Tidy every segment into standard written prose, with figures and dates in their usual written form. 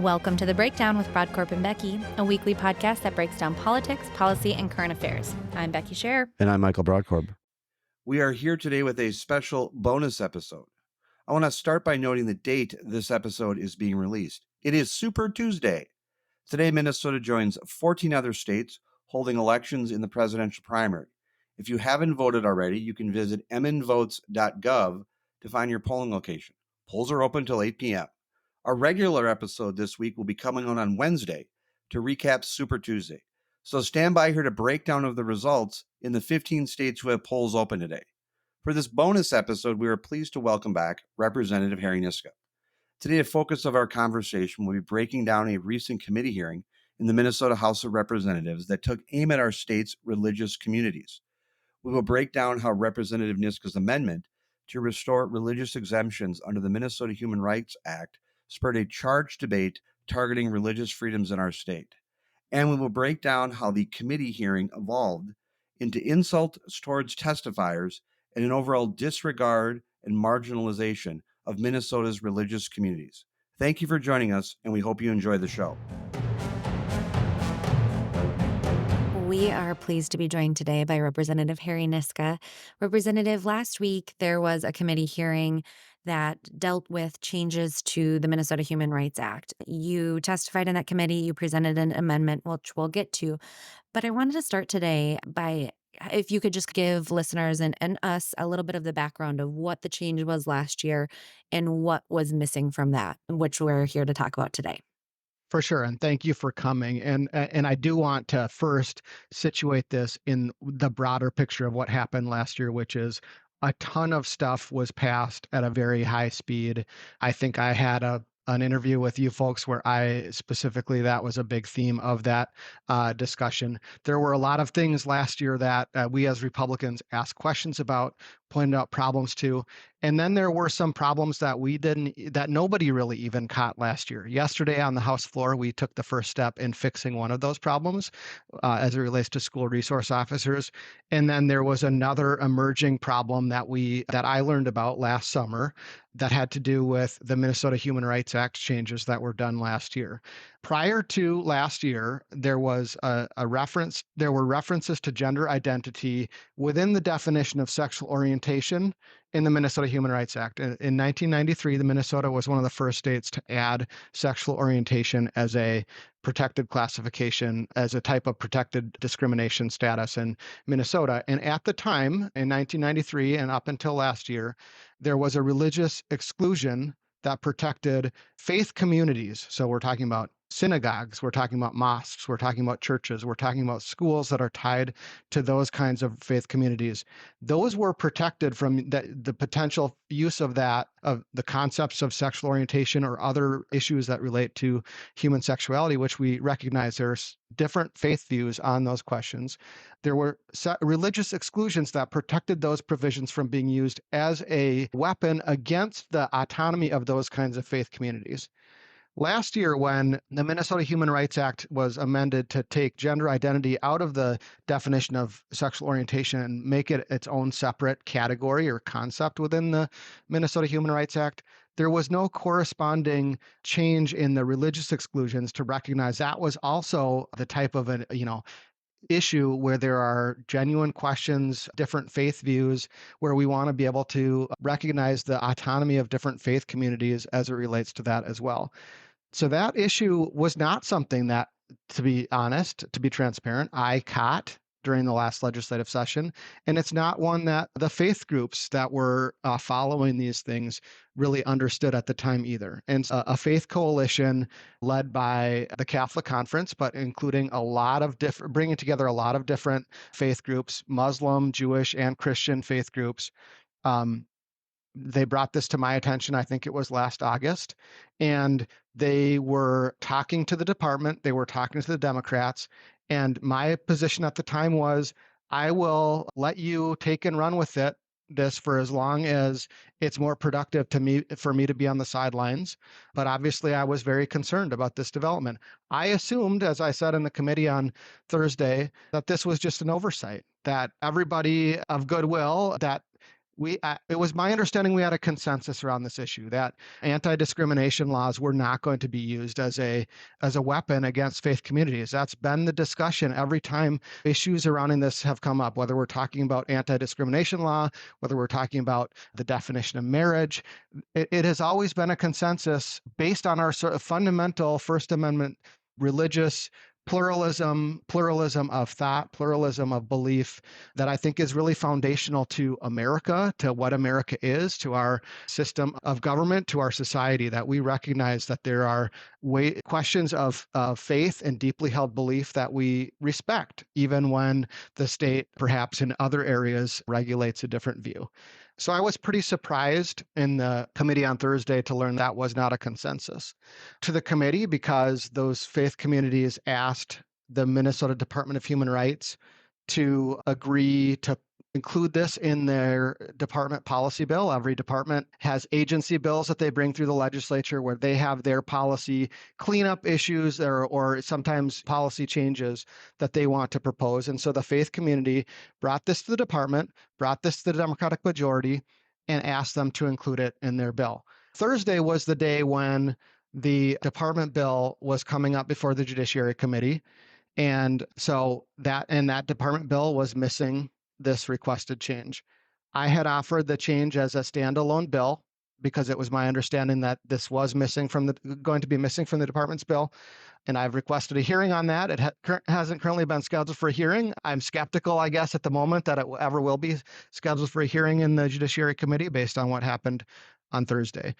Welcome to The Breakdown with Brodkorb and Becky, a weekly podcast that breaks down politics, policy, and current affairs. I'm Becky Scherr. And I'm Michael Brodkorb. We are here today with a special bonus episode. I want to start by noting the date this episode is being released. It is Super Tuesday. Today, Minnesota joins 14 other states holding elections in the presidential primary. If you haven't voted already, you can visit mnvotes.gov to find your polling location. Polls are open until 8 p.m. Our regular episode this week will be coming on Wednesday to recap Super Tuesday. So stand by here to break down of the results in the 15 states who have polls open today. For this bonus episode, we are pleased to welcome back Representative Harry Niska. Today, the focus of our conversation will be breaking down a recent committee hearing in the Minnesota House of Representatives that took aim at our state's religious communities. We will break down how Representative Niska's amendment to restore religious exemptions under the Minnesota Human Rights Act spurred a charged debate targeting religious freedoms in our state. And we will break down how the committee hearing evolved into insults towards testifiers and an overall disregard and marginalization of Minnesota's religious communities. Thank you for joining us, and we hope you enjoy the show. We are pleased to be joined today by Representative Harry Niska. Representative, last week there was a committee hearing that dealt with changes to the Minnesota Human Rights Act. You testified in that committee, you presented an amendment, which we'll get to. But I wanted to start today by, if you could just give listeners and us a little bit of the background of what the change was last year and what was missing from that, which we're here to talk about today. For sure, and thank you for coming. And I do want to first situate this in the broader picture of what happened last year, which is a ton of stuff was passed at a very high speed. I think I had an interview with you folks where I specifically, that was a big theme of that discussion. There were a lot of things last year that we as Republicans asked questions about, pointed out problems to. And then there were some problems that that nobody really even caught last year. Yesterday on the House floor, we took the first step in fixing one of those problems as it relates to school resource officers. And then there was another emerging problem that I learned about last summer that had to do with the Minnesota Human Rights Act changes that were done last year. Prior to last year, there was there were references to gender identity within the definition of sexual orientation in the Minnesota Human Rights Act. In 1993, Minnesota was one of the first states to add sexual orientation as a protected classification, as a type of protected discrimination status in Minnesota. And at the time, in 1993 and up until last year, there was a religious exclusion that protected faith communities. So we're talking about synagogues, we're talking about mosques, we're talking about churches, we're talking about schools that are tied to those kinds of faith communities. Those were protected from the potential use of the concepts of sexual orientation or other issues that relate to human sexuality, which we recognize there's different faith views on those questions. There were religious exclusions that protected those provisions from being used as a weapon against the autonomy of those kinds of faith communities. Last year, when the Minnesota Human Rights Act was amended to take gender identity out of the definition of sexual orientation and make it its own separate category or concept within the Minnesota Human Rights Act, there was no corresponding change in the religious exclusions to recognize that was also the type of issue where there are genuine questions, different faith views, where we want to be able to recognize the autonomy of different faith communities as it relates to that as well. So that issue was not something that, to be honest, to be transparent, I caught during the last legislative session. And it's not one that the faith groups that were following these things really understood at the time either. And a faith coalition led by the Catholic Conference, but including bringing together a lot of different faith groups, Muslim, Jewish, and Christian faith groups. They brought this to my attention, I think it was last August, and they were talking to the department, they were talking to the Democrats, and my position at the time was, I will let you take and run with this for as long as it's more productive for me to be on the sidelines. But obviously I was very concerned about this development. I assumed, as I said in the committee on Thursday, that this was just an oversight, that everybody of goodwill, that It was my understanding we had a consensus around this issue that anti-discrimination laws were not going to be used as a weapon against faith communities. That's been the discussion every time issues surrounding this have come up, whether we're talking about anti-discrimination law, whether we're talking about the definition of marriage. It has always been a consensus based on our sort of fundamental First Amendment religious pluralism of thought, pluralism of belief that I think is really foundational to America, to what America is, to our system of government, to our society, that we recognize that there are questions of faith and deeply held belief that we respect, even when the state, perhaps in other areas, regulates a different view. So I was pretty surprised in the committee on Thursday to learn that was not a consensus to the committee, because those faith communities asked the Minnesota Department of Human Rights to agree to include this in their department policy bill. Every department has agency bills that they bring through the legislature where they have their policy cleanup issues or sometimes policy changes that they want to propose. And so the faith community brought this to the department, brought this to the Democratic majority, and asked them to include it in their bill. Thursday was the day when the department bill was coming up before the Judiciary Committee. And so that department bill was missing this requested change. I had offered the change as a standalone bill because it was my understanding that this was going to be missing from the department's bill. And I've requested a hearing on that. It hasn't currently been scheduled for a hearing. I'm skeptical, I guess, at the moment that it ever will be scheduled for a hearing in the Judiciary Committee based on what happened on Thursday.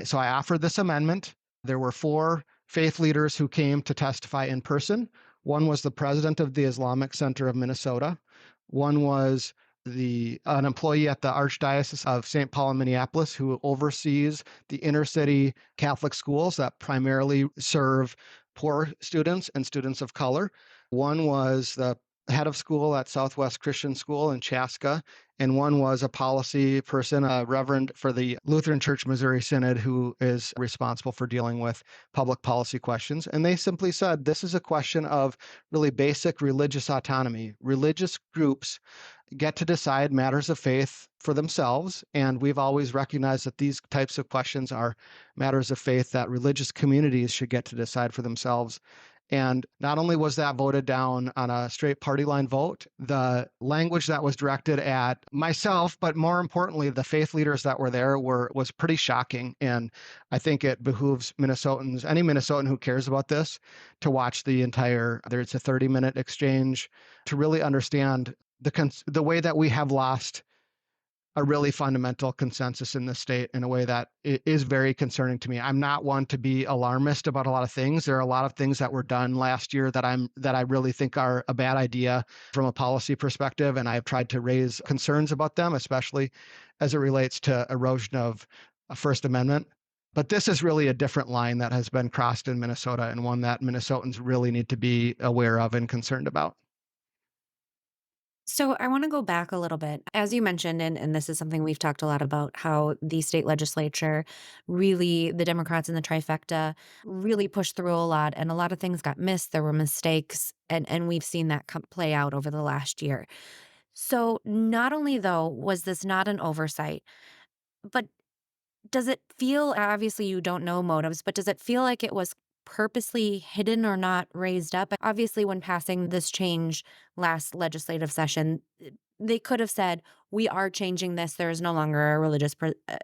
So I offered this amendment. There were 4 faith leaders who came to testify in person. One was the president of the Islamic Center of Minnesota. One was an employee at the Archdiocese of St. Paul in Minneapolis who oversees the inner city Catholic schools that primarily serve poor students and students of color. One was the head of school at Southwest Christian School in Chaska, and one was a policy person, a reverend for the Lutheran Church Missouri Synod, who is responsible for dealing with public policy questions. And they simply said, this is a question of really basic religious autonomy. Religious groups get to decide matters of faith for themselves, and we've always recognized that these types of questions are matters of faith that religious communities should get to decide for themselves. And not only was that voted down on a straight party line vote, the language that was directed at myself, but more importantly, the faith leaders that were there was pretty shocking. And I think it behooves Minnesotans, any Minnesotan who cares about this, to watch there's a 30-minute exchange to really understand the way that we have lost a really fundamental consensus in the state in a way that is very concerning to me. I'm not one to be alarmist about a lot of things. There are a lot of things that were done last year that I really think are a bad idea from a policy perspective, and I've tried to raise concerns about them, especially as it relates to erosion of a First Amendment. But this is really a different line that has been crossed in Minnesota, and one that Minnesotans really need to be aware of and concerned about. So I want to go back a little bit. As you mentioned, and this is something we've talked a lot about, how the state legislature really, the Democrats in the trifecta, really pushed through a lot, and a lot of things got missed. There were mistakes, and we've seen that play out over the last year. So not only, though, was this not an oversight, but does it feel, obviously you don't know motives, but does it feel like it was purposely hidden or not raised up? Obviously, when passing this change last legislative session, they could have said, we are changing this. There is no longer a religious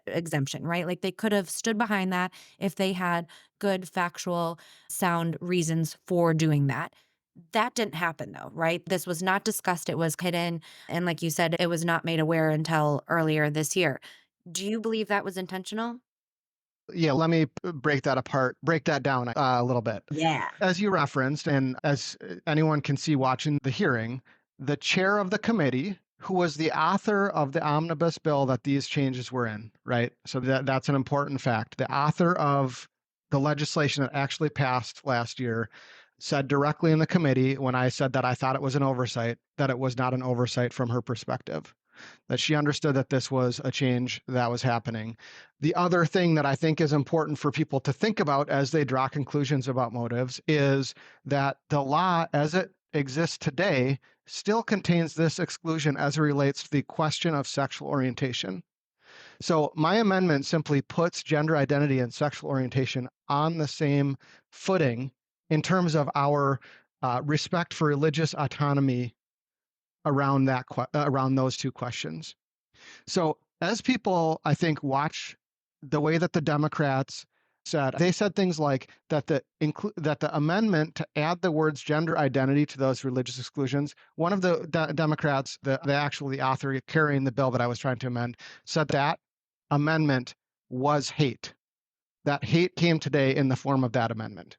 exemption, right? Like they could have stood behind that if they had good, factual, sound reasons for doing that. That didn't happen though, right? This was not discussed. It was hidden. And like you said, it was not made aware until earlier this year. Do you believe that was intentional? Yeah, let me break that down a little bit. Yeah. As you referenced, and as anyone can see watching the hearing, the chair of the committee, who was the author of the omnibus bill that these changes were in, right? So that's an important fact. The author of the legislation that actually passed last year said directly in the committee, when I said that I thought it was an oversight, that it was not an oversight from her perspective, that she understood that this was a change that was happening. The other thing that I think is important for people to think about as they draw conclusions about motives is that the law, as it exists today still contains this exclusion as it relates to the question of sexual orientation. So my amendment simply puts gender identity and sexual orientation on the same footing in terms of our respect for religious autonomy around around those two questions. So as people, I think, watch the way that the Democrats said, they said things like that that the amendment to add the words gender identity to those religious exclusions. One of the Democrats, the author carrying the bill that I was trying to amend, said that amendment was hate. That hate came today in the form of that amendment.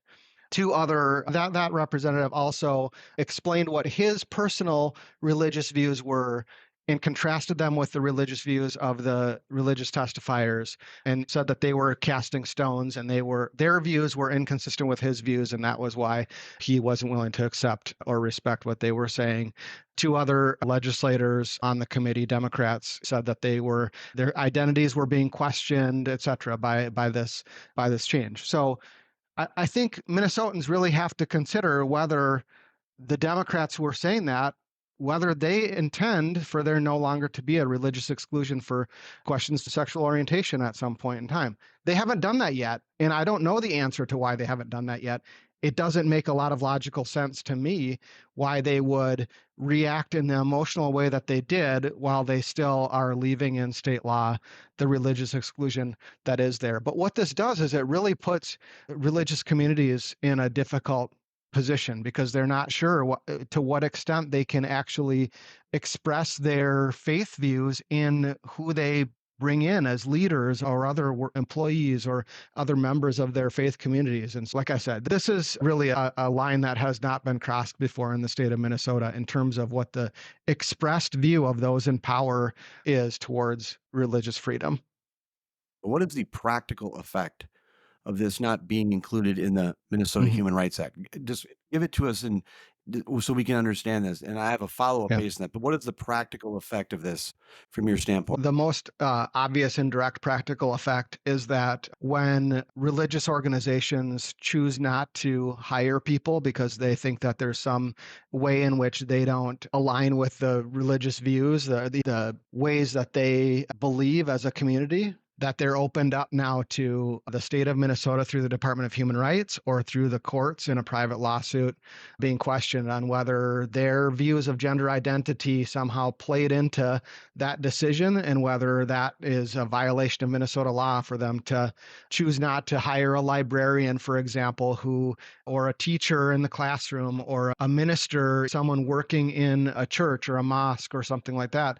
Two other that representative also explained what his personal religious views were and contrasted them with the religious views of the religious testifiers, and said that they were casting stones and their views were inconsistent with his views, and that was why he wasn't willing to accept or respect what they were saying. Two other legislators on the committee, Democrats, said that their identities were being questioned, et cetera, by this change. So I think Minnesotans really have to consider whether the Democrats who are saying that, whether they intend for there no longer to be a religious exclusion for questions to sexual orientation at some point in time. They haven't done that yet, and I don't know the answer to why they haven't done that yet. It doesn't make a lot of logical sense to me why they would react in the emotional way that they did while they still are leaving in state law the religious exclusion that is there. But what this does is it really puts religious communities in a difficult position because they're not sure to what extent they can actually express their faith views in who they bring in as leaders or other employees or other members of their faith communities. And so, like I said, this is really a line that has not been crossed before in the state of Minnesota in terms of what the expressed view of those in power is towards religious freedom. What is the practical effect of this not being included in the Minnesota Mhm. Human Rights Act? Just give it to us and so we can understand this. And I have a follow-up Yeah. based on that. But what is the practical effect of this from your standpoint? The most obvious and direct practical effect is that when religious organizations choose not to hire people because they think that there's some way in which they don't align with the religious views, the ways that they believe as a community, that they're opened up now to the state of Minnesota through the Department of Human Rights or through the courts in a private lawsuit being questioned on whether their views of gender identity somehow played into that decision and whether that is a violation of Minnesota law for them to choose not to hire a librarian, for example, or a teacher in the classroom, or a minister, someone working in a church or a mosque or something like that.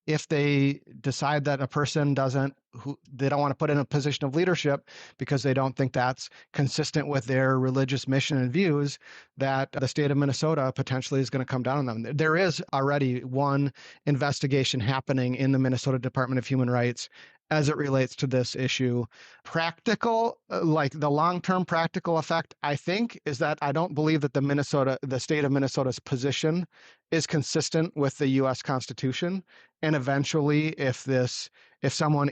If they decide that a person they don't want to put in a position of leadership because they don't think that's consistent with their religious mission and views, that the state of Minnesota potentially is going to come down on them. There is already one investigation happening in the Minnesota Department of Human Rights as it relates to this issue. Practical, like the long-term practical effect, I think, is that I don't believe that the state of Minnesota's position is consistent with the U.S. Constitution. And eventually, if someone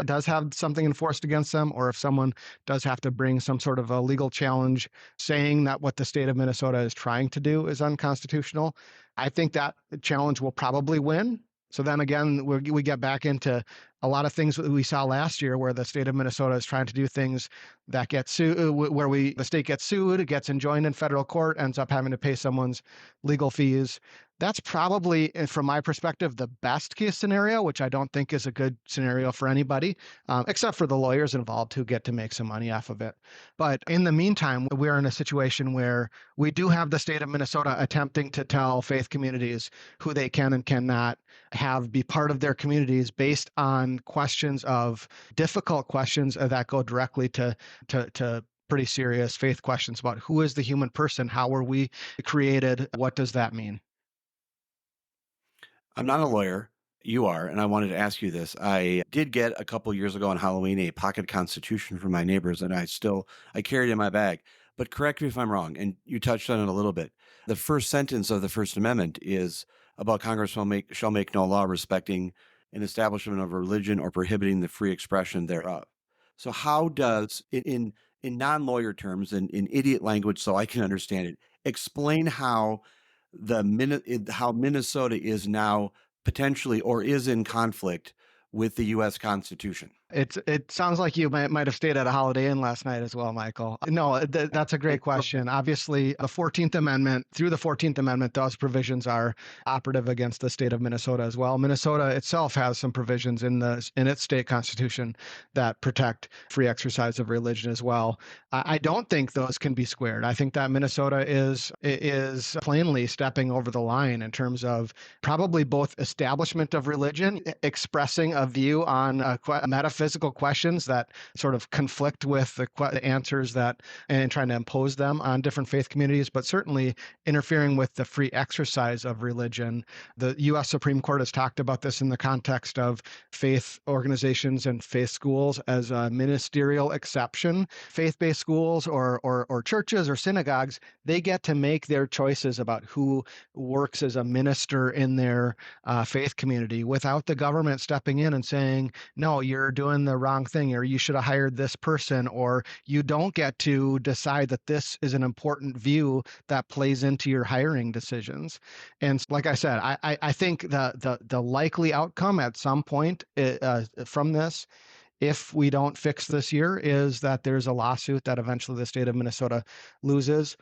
does have something enforced against them, or if someone does have to bring some sort of a legal challenge saying that what the state of Minnesota is trying to do is unconstitutional, I think that challenge will probably win. So then again, we get back into a lot of things that we saw last year where the state of Minnesota is trying to do things that get sued, where the state gets sued, it gets enjoined in federal court, ends up having to pay someone's legal fees. That's probably, from my perspective, the best case scenario, which I don't think is a good scenario for anybody, except for the lawyers involved who get to make some money off of it. But in the meantime, we're in a situation where we do have the state of Minnesota attempting to tell faith communities who they can and cannot have be part of their communities based on difficult questions that go directly to pretty serious faith questions about who is the human person, how were we created, what does that mean? I'm not a lawyer. You are, and I wanted to ask you this. I did get a couple years ago on Halloween a pocket constitution from my neighbors, and I carry it in my bag. But correct me if I'm wrong, and you touched on it a little bit. The first sentence of the First Amendment is about Congress shall make no law respecting an establishment of a religion or prohibiting the free expression thereof. So how does in non-lawyer terms and in idiot language so I can understand it, explain how how Minnesota is now potentially or is in conflict with the US Constitution. It sounds like you might have stayed at a Holiday Inn last night as well, Michael. No, that's a great question. Obviously, the 14th Amendment, through the 14th Amendment, those provisions are operative against the state of Minnesota as well. Minnesota itself has some provisions in its state constitution that protect free exercise of religion as well. I don't think those can be squared. I think that Minnesota is plainly stepping over the line in terms of probably both establishment of religion, expressing a view on metaphysical questions that sort of conflict with the answers that, and trying to impose them on different faith communities, but certainly interfering with the free exercise of religion. The U.S. Supreme Court has talked about this in the context of faith organizations and faith schools as a ministerial exception. Faith-based schools or churches or synagogues, they get to make their choices about who works as a minister in their faith community without the government stepping in and saying, no, you're doing the wrong thing, or you should have hired this person, or you don't get to decide that this is an important view that plays into your hiring decisions. And like I said, I think the likely outcome at some point from this, if we don't fix this year, is that there's a lawsuit that eventually the state of Minnesota loses.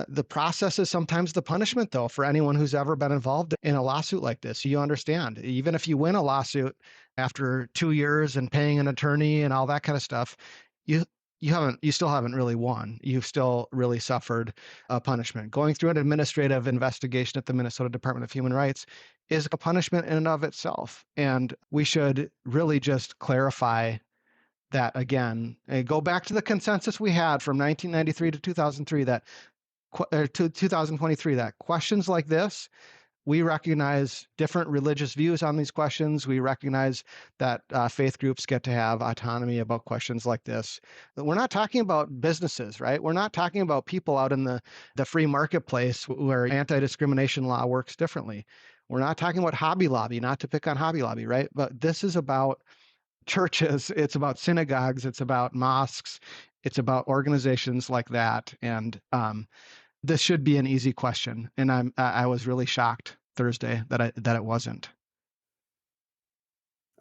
The process is sometimes the punishment, though, for anyone who's ever been involved in a lawsuit like this. You understand, even if you win a lawsuit after 2 years and paying an attorney and all that kind of stuff, you you still haven't really won. You've still really suffered a punishment. Going through an administrative investigation at the Minnesota Department of Human Rights is a punishment in and of itself. And we should really just clarify that again, and go back to the consensus we had from 1993 to 2003 that to 2023, that questions like this, we recognize different religious views on these questions. We recognize that faith groups get to have autonomy about questions like this. But we're not talking about businesses, right? We're not talking about people out in the free marketplace where anti-discrimination law works differently. We're not talking about Hobby Lobby, not to pick on Hobby Lobby, right? But this is about churches, it's about synagogues, it's about mosques, it's about organizations like that. And this should be an easy question, and I was really shocked Thursday that it wasn't.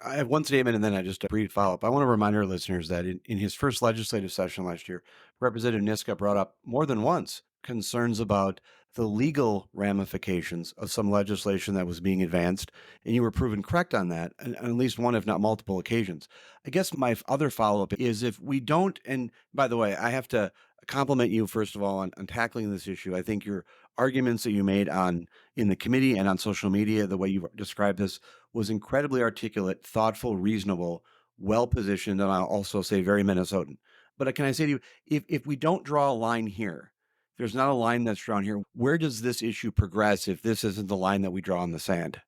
I have one statement and then I just a brief follow up. I want to remind our listeners that in his first legislative session last year, Representative Niska brought up more than once concerns about the legal ramifications of some legislation that was being advanced. And you were proven correct on that on at least one, if not multiple occasions. I guess my other follow up is if we don't, and by the way, I have to compliment you, first of all, on tackling this issue. I think your arguments that you made on in the committee and on social media, the way you described this was incredibly articulate, thoughtful, reasonable, well positioned, and I'll also say very Minnesotan. But can I say to you, if we don't draw a line here, if there's not a line that's drawn here, where does this issue progress if this isn't the line that we draw in the sand?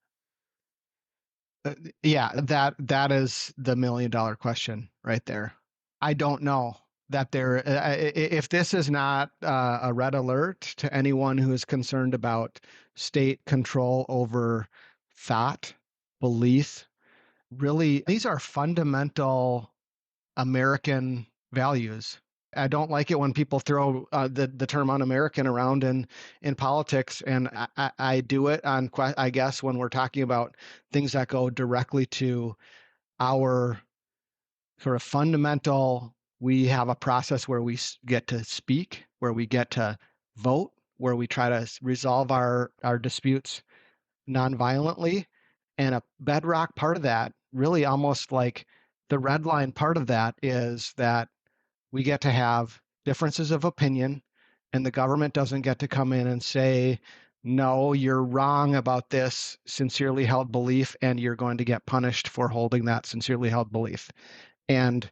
Yeah, that is the $1 million question right there. I don't know that if this is not a red alert to anyone who is concerned about state control over thought, belief. Really, these are fundamental American values. I don't like it when people throw the term un-American around in politics, and I do it on, I guess, when we're talking about things that go directly to our sort of fundamental. We have a process where we get to speak, where we get to vote, where we try to resolve our disputes nonviolently. And a bedrock part of that, really almost like the red line part of that, is that we get to have differences of opinion, and the government doesn't get to come in and say, no, you're wrong about this sincerely held belief, and you're going to get punished for holding that sincerely held belief. And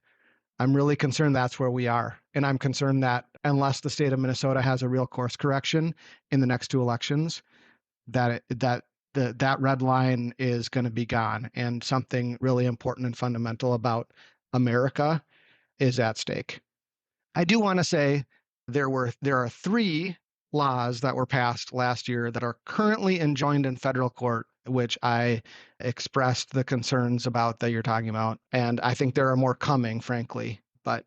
I'm really concerned that's where we are. And I'm concerned that unless the state of Minnesota has a real course correction in the next two elections, that red line is going to be gone, and something really important and fundamental about America is at stake. I do want to say there are 3 laws that were passed last year that are currently enjoined in federal court, which I expressed the concerns about that you're talking about. And I think there are more coming, frankly. But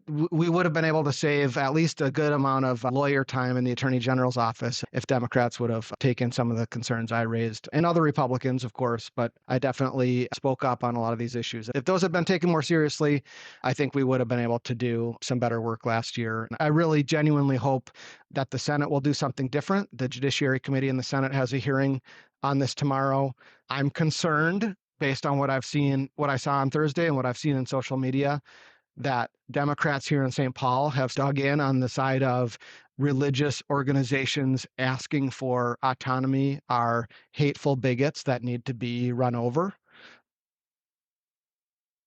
we would have been able to save at least a good amount of lawyer time in the attorney general's office if Democrats would have taken some of the concerns I raised, and other Republicans, of course, but I definitely spoke up on a lot of these issues. If those had been taken more seriously, I think we would have been able to do some better work last year. I really genuinely hope that the Senate will do something different. The Judiciary Committee in the Senate has a hearing on this tomorrow. I'm concerned based on what I've seen, what I saw on Thursday and what I've seen in social media, that Democrats here in St. Paul have dug in on the side of religious organizations asking for autonomy are hateful bigots that need to be run over.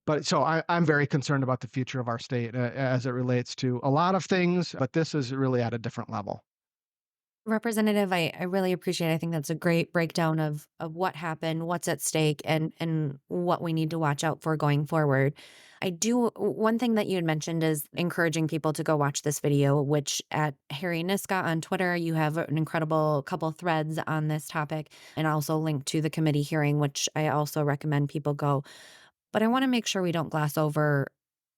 But so I'm very concerned about the future of our state as it relates to a lot of things, but this is really at a different level. Representative, I really appreciate it. I think that's a great breakdown of what happened, what's at stake, and what we need to watch out for going forward. I do one thing that you had mentioned is encouraging people to go watch this video, which at Harry Niska on Twitter, you have an incredible couple threads on this topic, and also linked to the committee hearing, which I also recommend people go. But I want to make sure we don't gloss over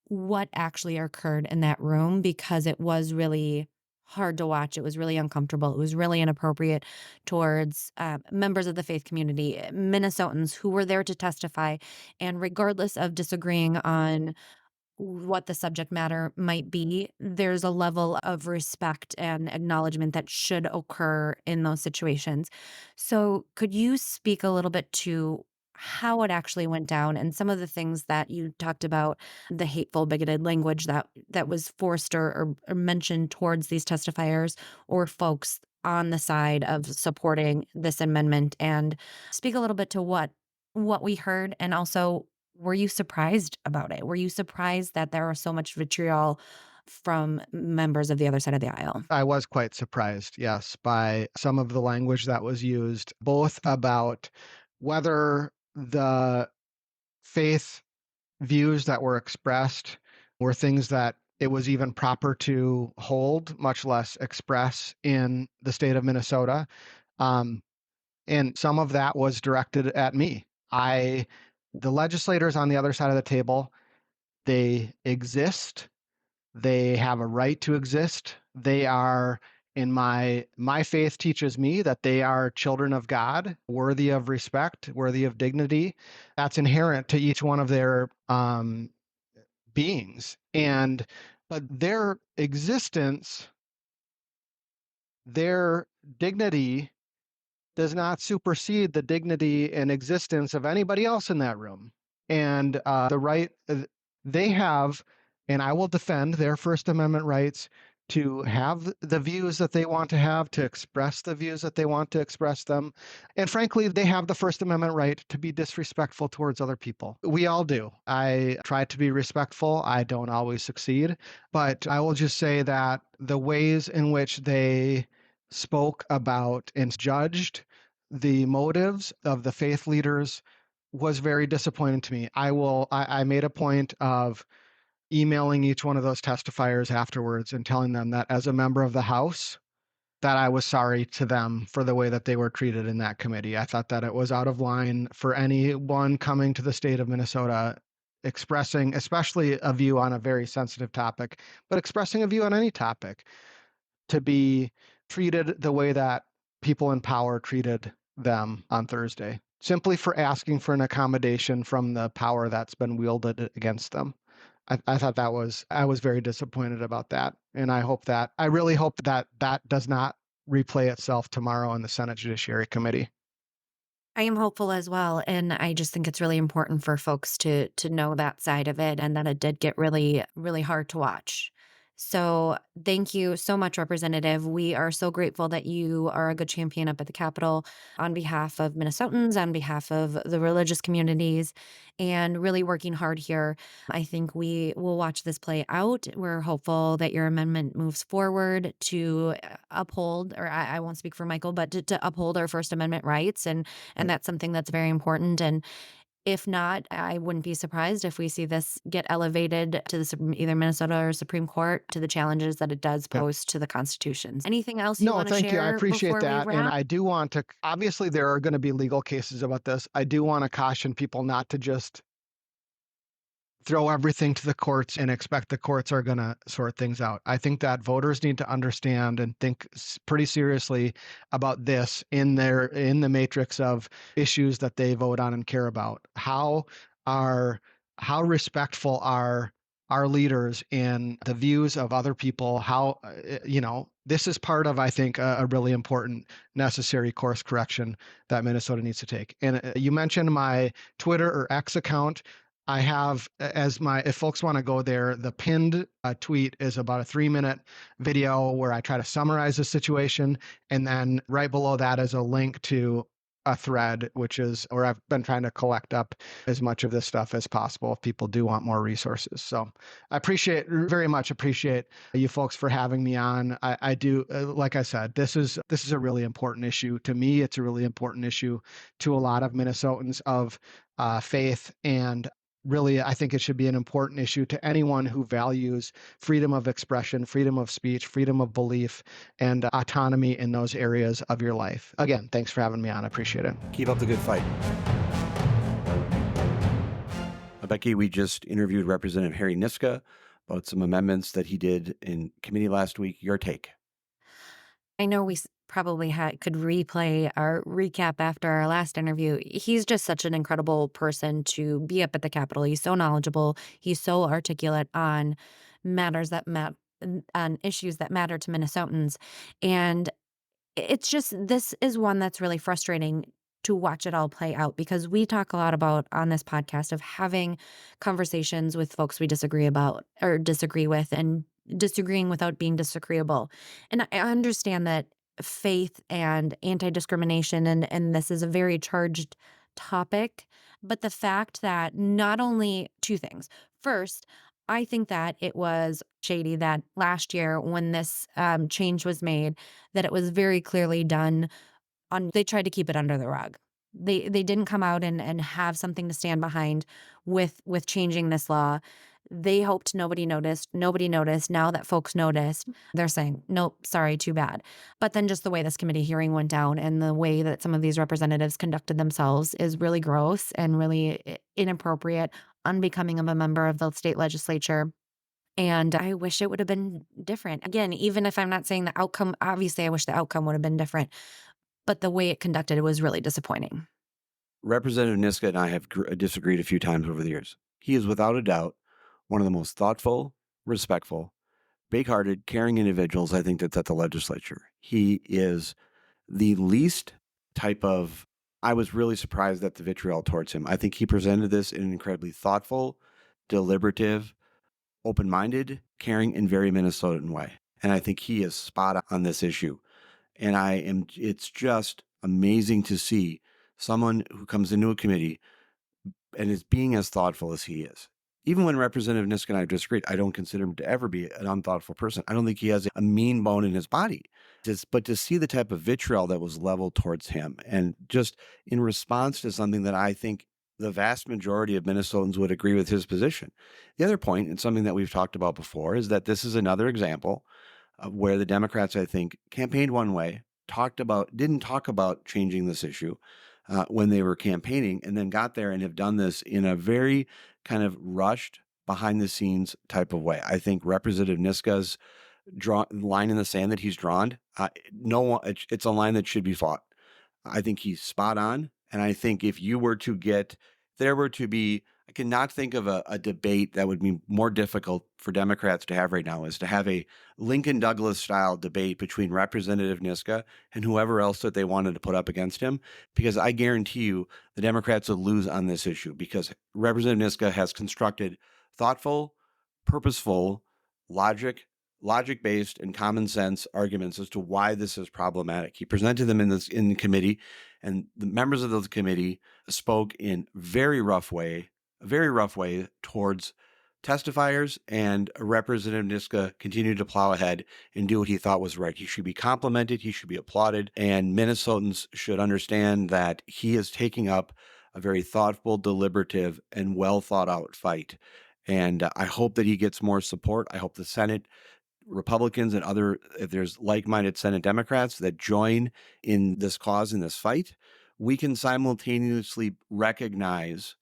what actually occurred in that room because it was really hard to watch. It was really uncomfortable. It was really inappropriate towards members of the faith community, Minnesotans who were there to testify. And regardless of disagreeing on what the subject matter might be, there's a level of respect and acknowledgement that should occur in those situations. So, could you speak a little bit to how it actually went down and some of the things that you talked about, the hateful, bigoted language that was forced or mentioned towards these testifiers or folks on the side of supporting this amendment, and speak a little bit to what we heard, and also were you surprised about it? Were you surprised that there was so much vitriol from members of the other side of the aisle? I was quite surprised, yes, by some of the language that was used, both about whether the faith views that were expressed were things that it was even proper to hold, much less express in the state of Minnesota. Um, and some of that was directed at me. The legislators on the other side of the table, they exist. They have a right to exist. They are, in my faith teaches me that they are children of God, worthy of respect, worthy of dignity. That's inherent to each one of their beings. And but their existence, their dignity does not supersede the dignity and existence of anybody else in that room. And the right they have, and I will defend their First Amendment rights to have the views that they want to have, to express the views that they want to express them. And frankly, they have the First Amendment right to be disrespectful towards other people. We all do. I try to be respectful. I don't always succeed. But I will just say that the ways in which they spoke about and judged the motives of the faith leaders was very disappointing to me. I made a point of emailing each one of those testifiers afterwards and telling them that as a member of the House, that I was sorry to them for the way that they were treated in that committee. I thought that it was out of line for anyone coming to the state of Minnesota expressing, especially a view on a very sensitive topic, but expressing a view on any topic, to be treated the way that people in power treated them on Thursday, simply for asking for an accommodation from the power that's been wielded against them. I thought I was very disappointed about that. And I really hope that that does not replay itself tomorrow in the Senate Judiciary Committee. I am hopeful as well, and I just think it's really important for folks to know that side of it and that it did get really, really hard to watch. So thank you so much, Representative. We are so grateful that you are a good champion up at the Capitol on behalf of Minnesotans, on behalf of the religious communities, and really working hard here. I think we will watch this play out. We're hopeful that your amendment moves forward to uphold, or I won't speak for Michael, but to uphold our First Amendment rights. And that's something that's very important. And if not, I wouldn't be surprised if we see this get elevated to the either Minnesota or Supreme Court to the challenges that it does Yeah. pose to the Constitution. Anything else you No, want to thank you. I share appreciate before we that. And wrap? I do want to, obviously, there are going to be legal cases about this. I do want to caution people not to just throw everything to the courts and expect the courts are going to sort things out. I think that voters need to understand and think pretty seriously about this in the matrix of issues that they vote on and care about. Are how respectful are our leaders in the views of other people? How this is part of, I think, a really important necessary course correction that Minnesota needs to take. And you mentioned my Twitter or X account. I have if folks want to go there, the pinned tweet is about a 3-minute video where I try to summarize the situation. And then right below that is a link to a thread, which is where I've been trying to collect up as much of this stuff as possible if people do want more resources. So I very much appreciate you folks for having me on. I do, like I said, this is a really important issue to me. It's a really important issue to a lot of Minnesotans of faith, and really, I think it should be an important issue to anyone who values freedom of expression, freedom of speech, freedom of belief, and autonomy in those areas of your life. Again, thanks for having me on. I appreciate it. Keep up the good fight. Becky, we just interviewed Representative Harry Niska about some amendments that he did in committee last week. Your take? I know we probably could replay our recap after our last interview. He's just such an incredible person to be up at the Capitol. He's so knowledgeable. He's so articulate on matters that on issues that matter to Minnesotans. And it's just, this is one that's really frustrating to watch it all play out, because we talk a lot about on this podcast of having conversations with folks we disagree about or disagree with, and disagreeing without being disagreeable. And I understand that faith and anti-discrimination and this is a very charged topic, but the fact that not only two things. First, I think that it was shady that last year when this change was made, that it was very clearly done they tried to keep it under the rug. They didn't come out and have something to stand behind with changing this law. They hoped nobody noticed. Nobody noticed. Now that folks noticed, they're saying, nope, sorry, too bad. But then just the way this committee hearing went down and the way that some of these representatives conducted themselves is really gross and really inappropriate, unbecoming of a member of the state legislature. And I wish it would have been different. Again, even if I'm not saying the outcome, obviously I wish the outcome would have been different, but the way it conducted it was really disappointing. Representative Niska and I have disagreed a few times over the years. He is without a doubt one of the most thoughtful, respectful, big-hearted, caring individuals I think that's at the legislature. He is the least type of, I was really surprised at the vitriol towards him. I think he presented this in an incredibly thoughtful, deliberative, open-minded, caring, and very Minnesotan way. And I think he is spot on this issue. And it's just amazing to see someone who comes into a committee and is being as thoughtful as he is. Even when Representative Niska and I disagreed, I don't consider him to ever be an unthoughtful person. I don't think he has a mean bone in his body. But to see the type of vitriol that was leveled towards him, and just in response to something that I think the vast majority of Minnesotans would agree with his position. The other point, and something that we've talked about before, is that this is another example of where the Democrats, I think, campaigned one way, didn't talk about changing this issue when they were campaigning, and then got there and have done this in a very kind of rushed, behind the scenes type of way. I think Representative Niska's line in the sand that he's drawn, it's a line that should be fought. I think he's spot on. And I think if there were to be, I cannot think of a debate that would be more difficult for Democrats to have right now, is to have a Lincoln Douglas style debate between Representative Niska and whoever else that they wanted to put up against him. Because I guarantee you the Democrats would lose on this issue, because Representative Niska has constructed thoughtful, purposeful, logic-based and common sense arguments as to why this is problematic. He presented them in committee, and the members of the committee spoke in a very rough way towards testifiers, and Representative Niska continued to plow ahead and do what he thought was right. He should be complimented, he should be applauded, and Minnesotans should understand that he is taking up a very thoughtful, deliberative, and well thought out fight. And I hope that he gets more support. I hope the Senate Republicans and if there's like-minded Senate Democrats that join in this cause, in this fight, we can simultaneously recognize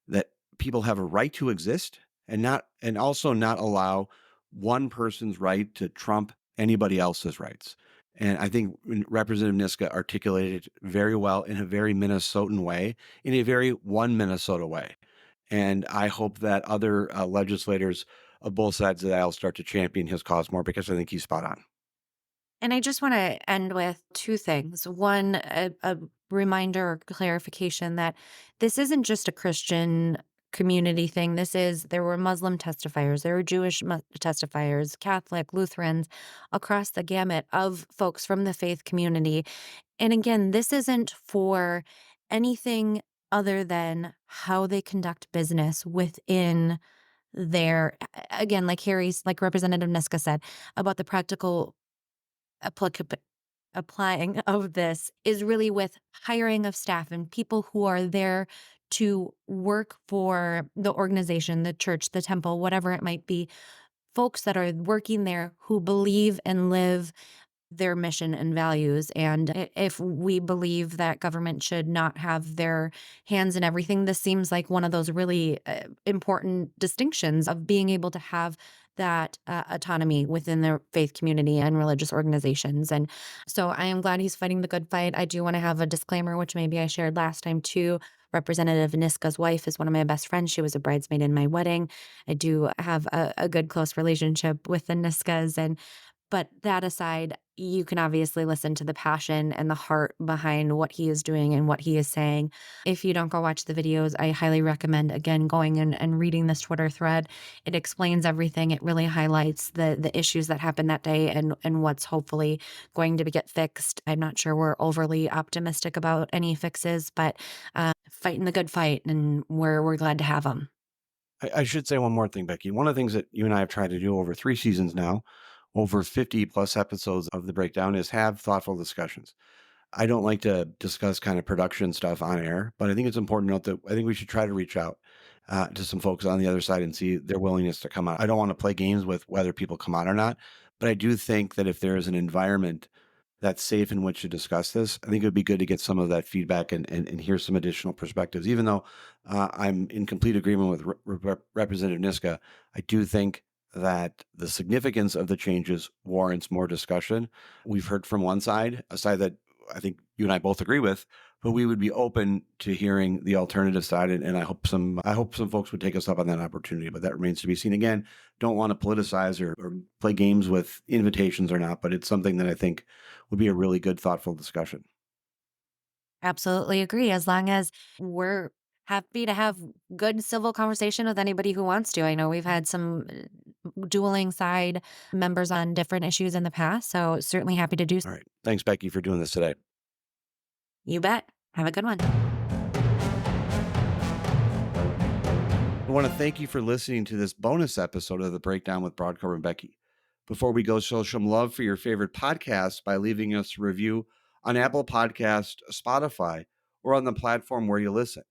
that people have a right to exist and also not allow one person's right to trump anybody else's rights. And I think Representative Niska articulated it very well in a very Minnesotan way, in a very one Minnesota way. And I hope that other legislators of both sides of the aisle start to champion his cause more because I think he's spot on. And I just want to end with two things. One, a reminder or clarification that this isn't just a Christian community thing. There were Muslim testifiers, there were Jewish testifiers, Catholic, Lutherans, across the gamut of folks from the faith community. And again, this isn't for anything other than how they conduct business within their, again, like Representative Niska said, about the practical applicab applying of this is really with hiring of staff and people who are there to work for the organization, the church, the temple, whatever it might be, folks that are working there who believe and live their mission and values. And if we believe that government should not have their hands in everything, this seems like one of those really important distinctions of being able to have that autonomy within the faith community and religious organizations. And so I am glad he's fighting the good fight. I do want to have a disclaimer, which maybe I shared last time too. Representative Niska's wife is one of my best friends. She was a bridesmaid in my wedding. I do have a good, close relationship with the Niskas. But that aside, you can obviously listen to the passion and the heart behind what he is doing and what he is saying. If you don't go watch the videos, I highly recommend, again, going and reading this Twitter thread. It explains everything. It really highlights the issues that happened that day and what's hopefully going to get fixed. I'm not sure we're overly optimistic about any fixes, but fighting the good fight, and we're glad to have them. I should say one more thing, Becky. One of the things that you and I have tried to do over 3 seasons now, over 50 plus episodes of The Breakdown, is have thoughtful discussions. I don't like to discuss kind of production stuff on air, but I think it's important to note that I think we should try to reach out to some folks on the other side and see their willingness to come out. I don't want to play games with whether people come out or not, but I do think that if there is an environment that's safe in which to discuss this, I think it would be good to get some of that feedback and hear some additional perspectives. Even though I'm in complete agreement with Representative Niska, I do think that the significance of the changes warrants more discussion. We've heard from one side, a side that I think you and I both agree with, but we would be open to hearing the alternative side, and I hope some folks would take us up on that opportunity. But that remains to be seen. Again, don't want to politicize or play games with invitations or not, but it's something that I think would be a really good, thoughtful discussion. Absolutely agree. As long as we're happy to have good civil conversation with anybody who wants to. I know we've had some dueling side members on different issues in the past, so certainly happy to do so. All right. Thanks, Becky, for doing this today. You bet. Have a good one. I want to thank you for listening to this bonus episode of The Breakdown with Brodkorb and Becky. Before we go, show some love for your favorite podcast by leaving us a review on Apple Podcast, Spotify, or on the platform where you listen.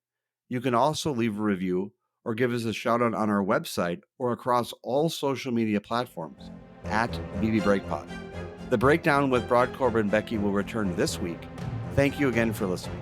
You can also leave a review or give us a shout out on our website or across all social media platforms at BB Breakpod. The Breakdown with Brodkorb and Becky will return this week. Thank you again for listening.